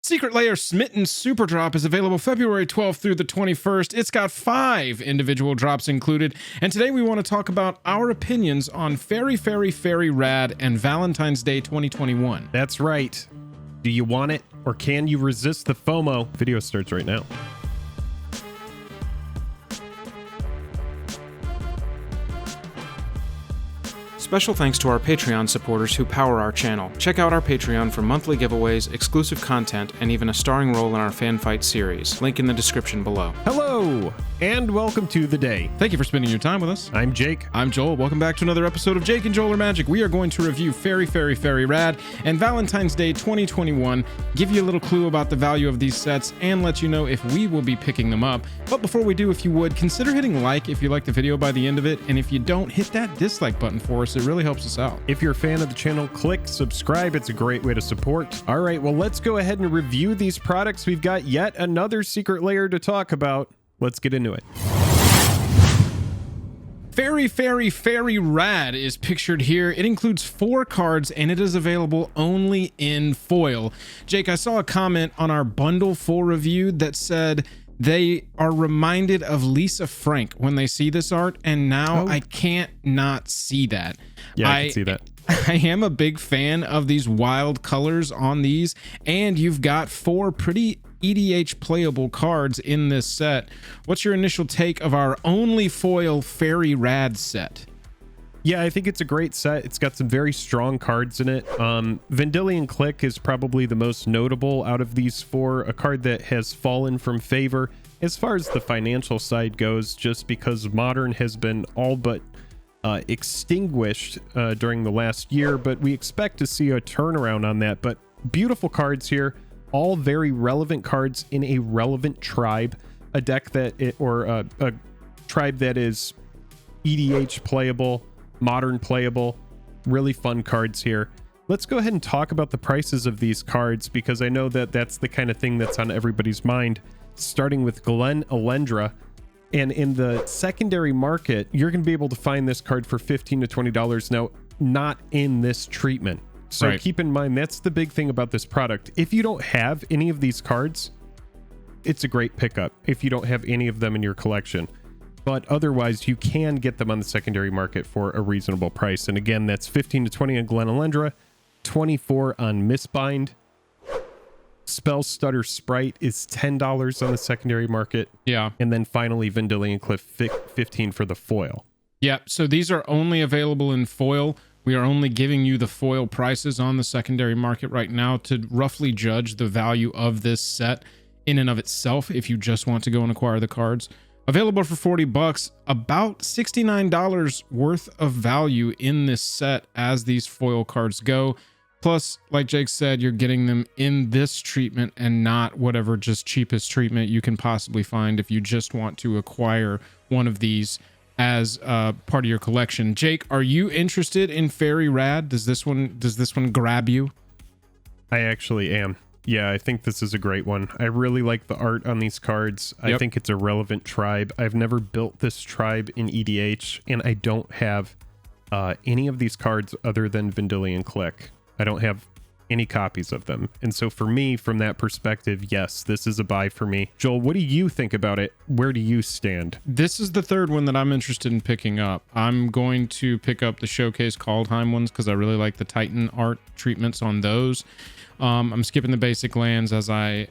Secret Lair Smitten Superdrop is available February 12th through the 21st. It's got 5 individual drops included, and today we want to talk about our opinions on Faerie Faerie Faerie Rad and Valentine's Day 2021. That's right. Do you want it, or can you resist the FOMO? Video starts right now. Special thanks to our Patreon supporters who power our channel. Check out our Patreon for monthly giveaways, exclusive content, and even a starring role in our fan fight series. Link in the description below. Hello, and welcome to the day. Thank you for spending your time with us. I'm Jake. I'm Joel. Welcome back to another episode of Jake and Joel Are Magic. We are going to review Faerie Faerie Faerie Rad and Valentine's Day 2021, give you a little clue about the value of these sets, and let you know if we will be picking them up. But before we do, if you would, consider hitting like if you like the video by the end of it, and if you don't, hit that dislike button for us. It really helps us out. If you're a fan of the channel, click subscribe. It's a great way to support. All right, well, let's go ahead and review these products. We've got yet another secret layer to talk about. Let's get into it. Faerie Faerie Faerie Rad is pictured here. It includes 4 cards and it is available only in foil. Jake, I saw a comment on our bundle full review that said they are reminded of Lisa Frank when they see this art, and now I can't not see that. Yeah, I can see that. I am a big fan of these wild colors on these, and you've got 4 pretty EDH playable cards in this set. What's your initial take of our only foil Faerie Rad set? Yeah, I think it's a great set. It's got some very strong cards in it. Vendilion Clique is probably the most notable out of these 4, a card that has fallen from favor as far as the financial side goes, just because Modern has been all but extinguished during the last year, but we expect to see a turnaround on that. But beautiful cards here, all very relevant cards in a relevant tribe, a deck that a tribe that is EDH playable, Modern playable, really fun cards here. Let's go ahead and talk about the prices of these cards, because I know that that's the kind of thing that's on everybody's mind, starting with Glen Elendra. And in the secondary market, you're going to be able to find this card for $15 to $20. Now, not in this treatment. So Keep in mind, that's the big thing about this product. If you don't have any of these cards, it's a great pickup if you don't have any of them in your collection. But otherwise, you can get them on the secondary market for a reasonable price. And again, that's 15 to 20 on Glen Elendra, 24 on Mistbind. Spell Stutter Sprite is $10 on the secondary market. Yeah. And then finally, Vendilion Cliff 15 for the foil. Yeah, so these are only available in foil. We are only giving you the foil prices on the secondary market right now to roughly judge the value of this set in and of itself if you just want to go and acquire the cards. Available for $40, about $69 worth of value in this set as these foil cards go. Plus, like Jake said, you're getting them in this treatment and not whatever just cheapest treatment you can possibly find if you just want to acquire one of these as part of your collection. Jake, are you interested in Faerie Rad? Does this one grab you? I actually am. Yeah, I think this is a great one. I really like the art on these cards. I think it's a relevant tribe. I've never built this tribe in EDH, and I don't have any of these cards other than Vendilion Clique. I don't have any copies of them. And so for me, from that perspective, yes, this is a buy for me. Joel, what do you think about it? Where do you stand? This is the third one that I'm interested in picking up. I'm going to pick up the Showcase Kaldheim ones because I really like the Titan art treatments on those. I'm skipping the basic lands as I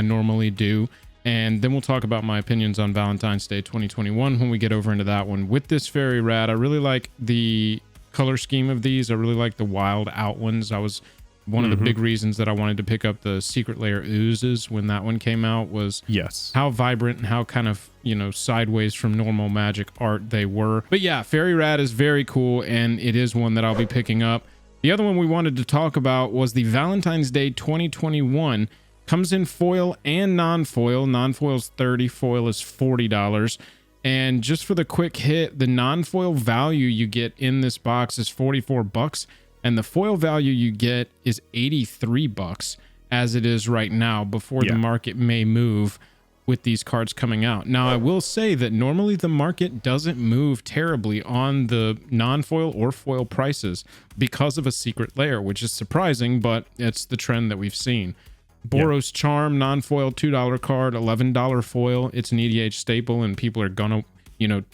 normally do. And then we'll talk about my opinions on Valentine's Day 2021 when we get over into that one. With this Faerie Rad, I really like the color scheme of these. I really like the wild out ones. I was one of the big reasons that I wanted to pick up the Secret Lair oozes when that one came out was how vibrant and how kind of, you know, sideways from normal Magic art they were. But yeah, Faerie Rad is very cool, and it is one that I'll be picking up. The other one we wanted to talk about was the Valentine's Day 2021. Comes in foil and non-foil. Non-foil's $30, foil is $40. And just for the quick hit, the non-foil value you get in this box is $44, and the foil value you get is $83 as it is right now, before the market may move with these cards coming out. Now, I will say that normally the market doesn't move terribly on the non-foil or foil prices because of a Secret Lair, which is surprising, but it's the trend that we've seen. Boros Charm, non-foil, $2 card, $11 foil. It's an EDH staple, and people are gonna,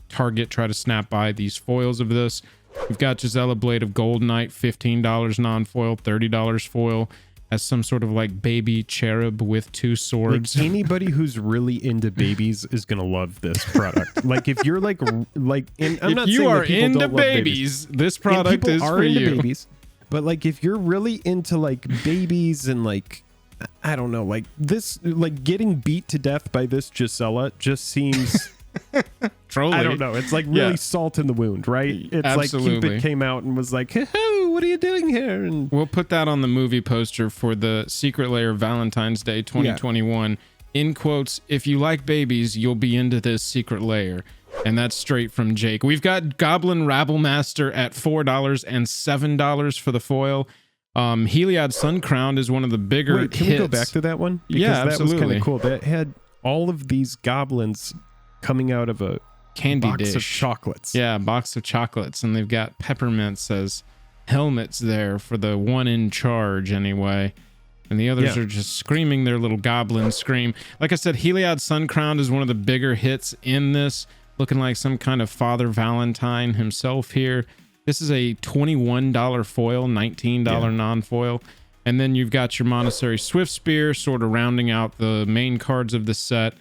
try to snap by these foils of this. We've got Gisela Blade of Gold Knight, $15 non-foil, $30 foil, as some sort of like baby cherub with two swords. Like anybody who's really into babies is gonna love this product. Like if you're like, and I'm not saying that people don't love babies. This product is for you. Babies, but like if you're really into like babies and like, I don't know, like this, like getting beat to death by this Gisela just seems Trolling. I don't know. It's like really salt in the wound, right? It's Absolutely. like Cupid came out and was like, "Hey, what are you doing here?" And we'll put that on the movie poster for the Secret Lair Valentine's Day 2021. In quotes, if you like babies, you'll be into this Secret Lair. And that's straight from Jake. We've got Goblin Rabble Master at $4 and $7 for the foil. Heliod Sun Crowned is one of the bigger hits. Can we go back to that one? Because that was kind of cool. That had all of these goblins coming out of a candy box dish of chocolates. Yeah, a box of chocolates, and they've got peppermints as helmets there for the one in charge anyway. And the others are just screaming their little goblin scream. Like I said, Heliod Sun Crowned is one of the bigger hits in this, looking like some kind of Father Valentine himself here. This is a $21 foil, $19 non-foil. And then you've got your Monastery Swiftspear sort of rounding out the main cards of the set.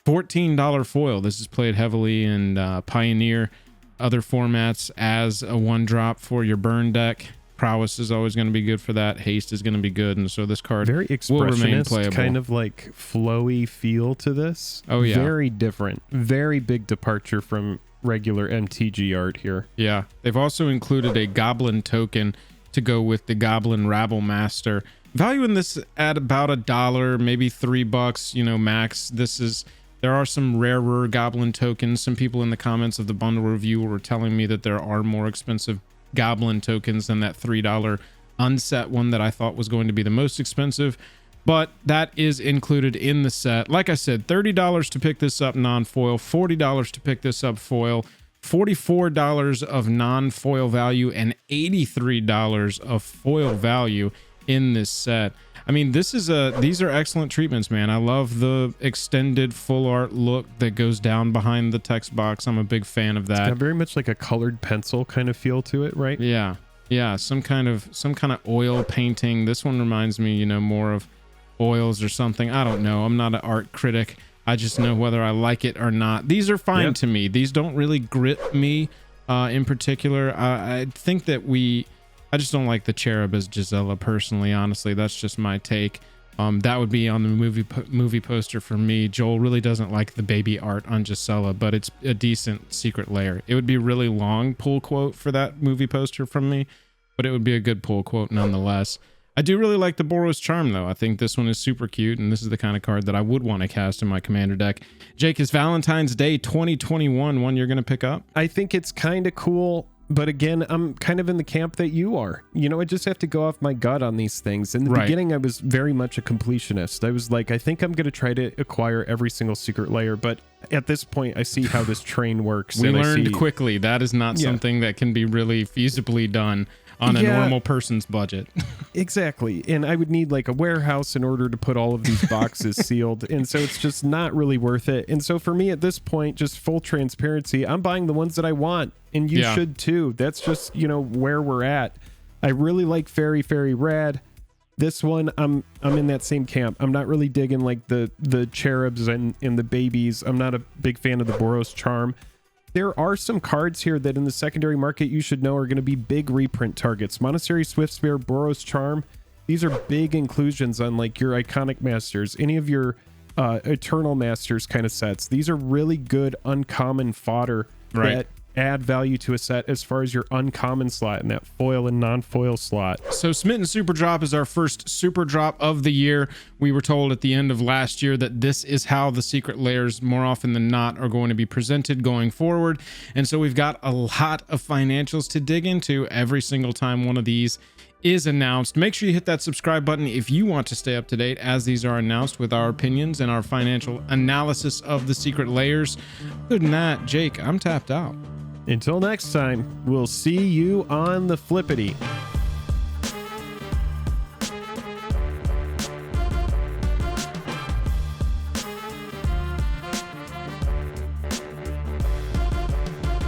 $14 foil. This is played heavily in Pioneer, other formats as a one drop for your burn deck. Prowess is always going to be good for that. Haste is going to be good, and so this card very will remain expressionist, playable. kind of like flowy feel to this. Oh yeah, very different, very big departure from regular MTG art here. Yeah, they've also included a Goblin token to go with the Goblin Rabble Master. Valuing this at about $1, maybe $3, max. There are some rarer Goblin tokens. Some people in the comments of the bundle review were telling me that there are more expensive Goblin tokens than that $3 unset one that I thought was going to be the most expensive, but that is included in the set. Like I said, $30 to pick this up non-foil, $40 to pick this up foil, $44 of non-foil value, and $83 of foil value in this set. I mean, these are excellent treatments, man. I love the extended full art look that goes down behind the text box. I'm a big fan of that. It's got very much like a colored pencil kind of feel to it, right? Yeah. Some kind of oil painting. This one reminds me, more of oils or something. I don't know. I'm not an art critic. I just know whether I like it or not. These are fine to me. These don't really grip me in particular. I think that I just don't like the cherub as Gisela personally. Honestly, that's just my take. That would be on the movie poster for me. Joel really doesn't like the baby art on Gisela, but it's a decent Secret Lair. It would be a really long pull quote for that movie poster from me, but it would be a good pull quote nonetheless. I do really like the Boros Charm though. I think this one is super cute, and this is the kind of card that I would want to cast in my commander deck. Jake, is Valentine's Day 2021 one you're going to pick up? I think it's kind of cool. But again, I'm kind of in the camp that you are. I just have to go off my gut on these things. In the beginning, I was very much a completionist. I was like, I think I'm going to try to acquire every single Secret Lair. But at this point, I see how this train works. We learned quickly that is not something that can be really feasibly done on a normal person's budget. Exactly. And I would need like a warehouse in order to put all of these boxes sealed. And so it's just not really worth it. And so for me at this point, just full transparency, I'm buying the ones that I want. And you should too. That's just, where we're at. I really like Faerie Faerie Rad. This one, I'm in that same camp. I'm not really digging like the cherubs and the babies. I'm not a big fan of the Boros Charm. There are some cards here that in the secondary market you should know are going to be big reprint targets. Monastery Swiftspear, Boros Charm. These are big inclusions on like your iconic masters, any of your eternal masters kind of sets. These are really good uncommon fodder that add value to a set as far as your uncommon slot in that foil and non-foil slot. So Smitten Superdrop is our first super drop of the year. We were told at the end of last year that this is how the Secret Lairs more often than not are going to be presented going forward. And so we've got a lot of financials to dig into every single time one of these is announced. Make sure you hit that subscribe button if you want to stay up to date as these are announced with our opinions and our financial analysis of the Secret Lairs. Other than that, Jake, I'm tapped out. Until next time, we'll see you on the flippity.